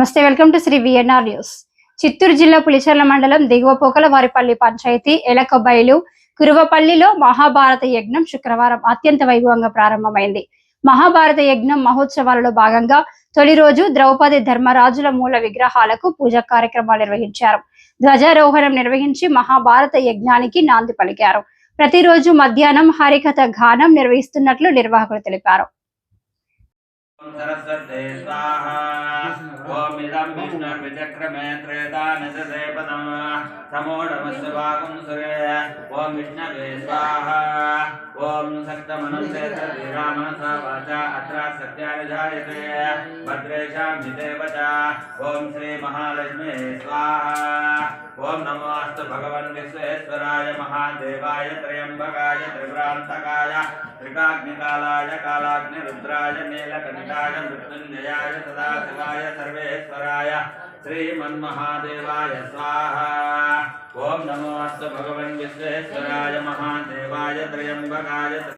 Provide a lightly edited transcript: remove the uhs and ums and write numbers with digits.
నమస్తే, welcome to Sri VNR news. Chittoor జిల్లా పులిచెర్ల మండలం దిగువ పోకలవారిపల్లి పంచాయతీ ఎలకబైలు కురువపల్లిలో మహాభారత యజ్ఞం శుక్రవారం అత్యంత వైభవంగా ప్రారంభమైంది. మహాభారత యజ్ఞం మహోత్సవాలలో భాగంగా తొలి రోజు ద్రౌపది ధర్మరాజుల మూల విగ్రహాలకు పూజా కార్యక్రమాలు నిర్వహించారు. ధ్వజారోహణం నిర్వహించి మహాభారత యజ్ఞానికి నాంది పలికారు. ప్రతిరోజు మధ్యాహ్నం హరికథ గానం నిర్వహిస్తున్నట్లు నిర్వాహకులు తెలిపారు. सरस्वते स्वाहा ओम इदं विष्णुर्विचक्रमे त्रेतानिदधे पदं समोढमस्य वागं सुरे ओम विष्णवे स्वाहा ओम सप्तमनसे श्रीरामनसा वाचा अत्र सत्यानिधायते भद्रेशां हिदेवता ओम श्री महालक्ष्मी स्वाहा ओम नमो अस्तु भगवन् विश्वेश्वराय महादेवाय त्र्यंबकाय त्रिपुरान्तकाय त्रिकाग्निकालाय कालाग्निरुद्राय नीलकण्ठाय मृत्युंजयाय सदाशिवाय सर्वेश्वराय श्रीमन्महादेवाय स्वाहा ओम नमो अस्तु भगवन् विश्वेश्वराय महादेवाय त्र्यंबकाय